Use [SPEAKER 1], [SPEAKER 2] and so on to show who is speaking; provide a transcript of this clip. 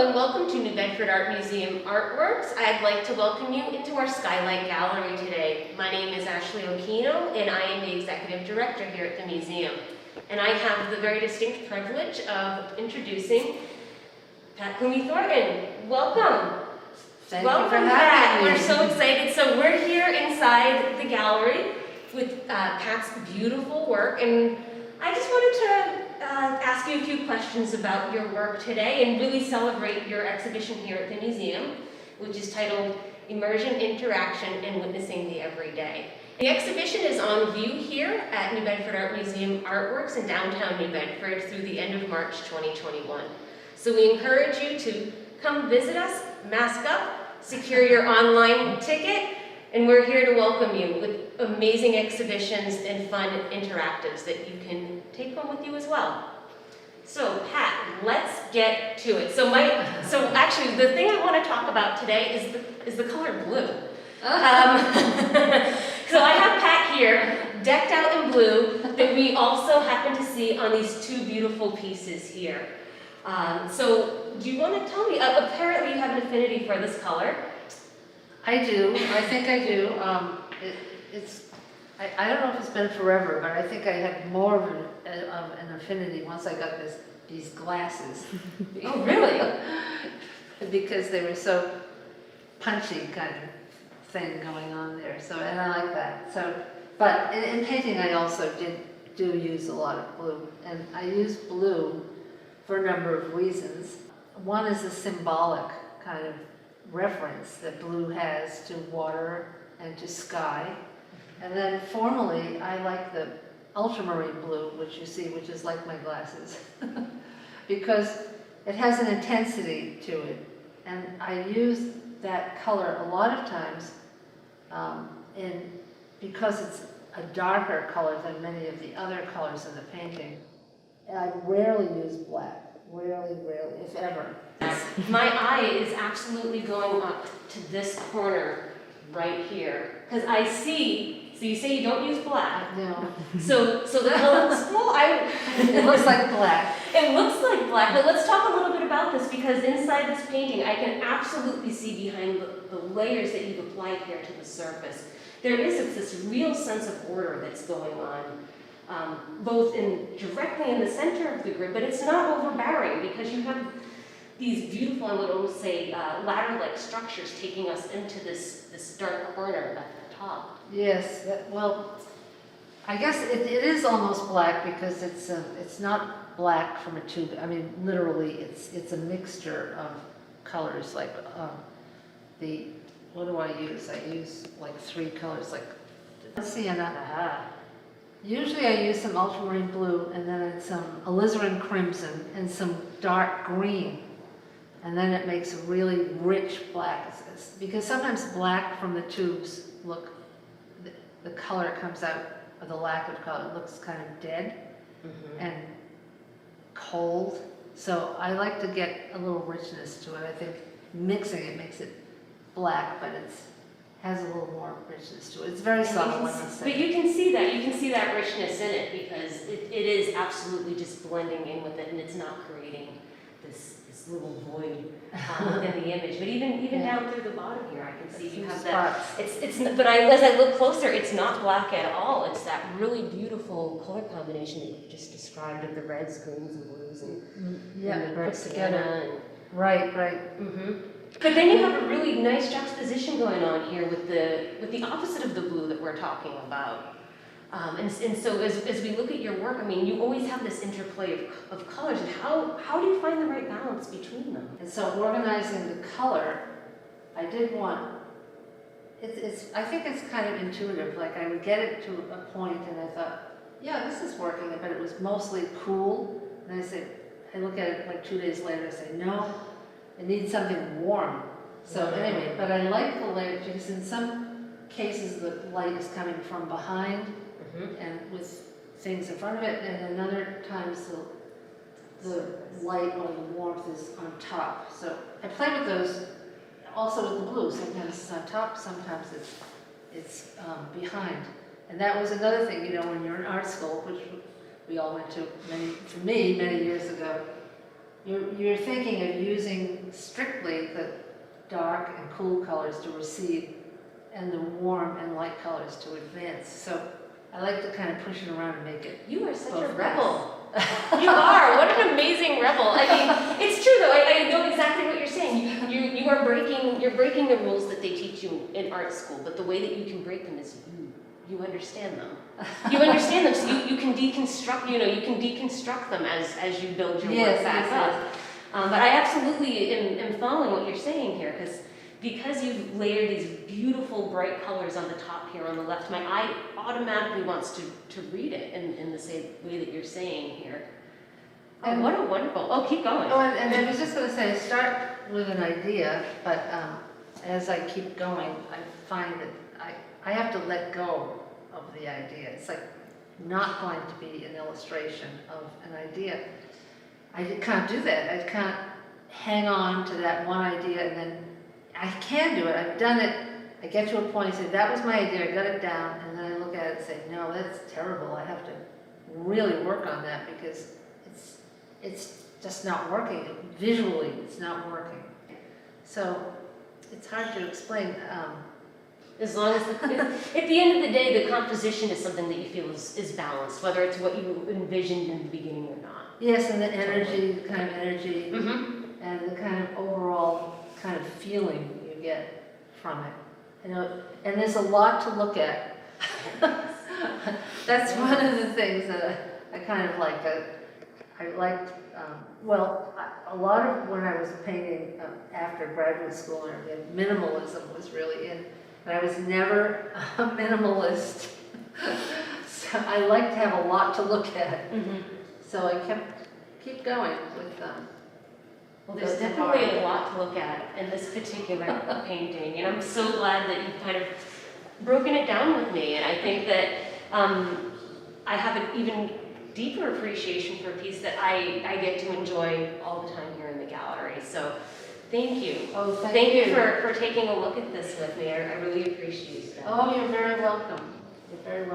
[SPEAKER 1] Hello and welcome to New Bedford Art Museum Artworks. I'd like to welcome you into our Skylight Gallery today. My name is Ashley Occhino and I am the Executive Director here at the museum. And I have the very distinct privilege of introducing Pat Coomey Thorton. Welcome.
[SPEAKER 2] Welcome back.
[SPEAKER 1] We're so excited. So we're here inside the gallery with Pat's beautiful work, and I just wanted to ask you a few questions about your work today and really celebrate your exhibition here at the museum, which is titled Immersion Interaction and Witnessing the Everyday. The exhibition is on view here at New Bedford Art Museum Artworks in downtown New Bedford through the end of March 2021. So we encourage you to come visit us, mask up, secure your online ticket, and we're here to welcome you with amazing exhibitions and fun interactives that you can take home with you as well. So Pat, let's get to it. So actually, the thing I want to talk about today is the color blue. So I have Pat here, decked out in blue, that we also happen to see on these two beautiful pieces here. So do you want to tell me? Apparently, you have an affinity for this color.
[SPEAKER 2] I do. I think I do. I don't know if it's been forever, but I think I had more of an affinity once I got these glasses.
[SPEAKER 1] Oh, really?
[SPEAKER 2] Because they were so punchy kind of thing going on there. So, and I like that. So, but in painting, I also do use a lot of blue, and I use blue for a number of reasons. One is a symbolic kind of reference that blue has to water and to sky. And then formally, I like the ultramarine blue, which you see, which is like my glasses, because it has an intensity to it. And I use that color a lot of times because it's a darker color than many of the other colors in the painting. And I rarely use black, rarely, if ever.
[SPEAKER 1] My eye is absolutely going up to this corner right here, because I see. So you say you don't use black.
[SPEAKER 2] No.
[SPEAKER 1] So the color, well,
[SPEAKER 2] it looks like black.
[SPEAKER 1] It looks like black, but let's talk a little bit about this, because inside this painting, I can absolutely see behind the layers that you've applied here to the surface. There is this real sense of order that's going on, both directly in the center of the grid, but it's not overbearing, because you have these beautiful, I would almost say, ladder-like structures taking us into this dark corner at the top.
[SPEAKER 2] Yes, well, I guess it is almost black, because it's not black from a tube. I mean, literally, it's a mixture of colors. Like what do I use? I use like 3 colors, like sienna. Usually I use some ultramarine blue, and then some alizarin crimson and some dark green. And then it makes a really rich black, because sometimes black from the tubes the color comes out, or the lack of color, looks kind of dead and cold. So I like to get a little richness to it. I think mixing it makes it black, but it has a little more richness to it. It's very subtle, I must say.
[SPEAKER 1] But you can see that richness in it, because it is absolutely just blending in with it, and it's not creating this little void within the image. But even down through the bottom here, I can see you have that. But as I look closer, it's not black at all. It's that really beautiful color combination that you just described of the reds, greens, and blues, and the burnt together.
[SPEAKER 2] Right.
[SPEAKER 1] But then you have a really nice juxtaposition going on here with the opposite of the blue that we're talking about. And so as we look at your work, I mean, you always have this interplay of colors. And how do you find the right balance between them?
[SPEAKER 2] And so organizing the color, I did want, I think it's kind of intuitive. Like I would get it to a point and I thought, yeah, this is working, but it was mostly cool. And I look at it like 2 days later and say, no, it needs something warm. So anyway, but I like the layers, because in some cases the light is coming from behind and with things in front of it, and in other times the light or the warmth is on top. So I play with those, also with the blue. Sometimes it's on top, sometimes it's behind. And that was another thing, when you're in art school, which we all went to many years ago, you're thinking of using strictly the dark and cool colors to recede and the warm and light colors to advance. So I like to kind of push it around and make it.
[SPEAKER 1] You are such
[SPEAKER 2] both
[SPEAKER 1] a rebel.
[SPEAKER 2] ways.
[SPEAKER 1] You are. What an amazing rebel. I mean, it's true though. I know exactly what you're saying. You're breaking the rules that they teach you in art school, but the way that you can break them is you understand them. You understand them, so you can deconstruct. You can deconstruct them as you build your work back up. But I absolutely am following what you're saying here, because you've layered these beautiful bright colors on the top here on the left, my eye automatically wants to read it in the same way that you're saying here. Oh, what a wonderful, keep going.
[SPEAKER 2] Oh, and I was just going to say, start with an idea, but as I keep going, I find that I have to let go of the idea. It's like not going to be an illustration of an idea. I can't do that. I can't hang on to that one idea and then I can do it. I've done it. I get to a point and say, that was my idea. I got it down. And then I look at it and say, no, that's terrible. I have to really work on that because it's just not working. Visually, it's not working. So it's hard to explain.
[SPEAKER 1] As long as, at the end of the day, the composition is something that you feel is balanced, whether it's what you envisioned in the beginning or not.
[SPEAKER 2] Yes, and the energy, the kind of energy, and the kind of overall kind of feeling you get from it. And there's a lot to look at. That's one of the things that I kind of like. I liked, a lot of when I was painting after graduate school and everything, minimalism was really in. But I was never a minimalist. So I like to have a lot to look at. So I keep going with them.
[SPEAKER 1] Well, there's definitely a lot to look at in this particular painting, and I'm so glad that you've kind of broken it down with me, and I think that I have an even deeper appreciation for a piece that I get to enjoy all the time here in the gallery. So thank you.
[SPEAKER 2] Oh,
[SPEAKER 1] thank you for taking a look at this with me. I really appreciate it.
[SPEAKER 2] Oh, you're very welcome. You're very welcome.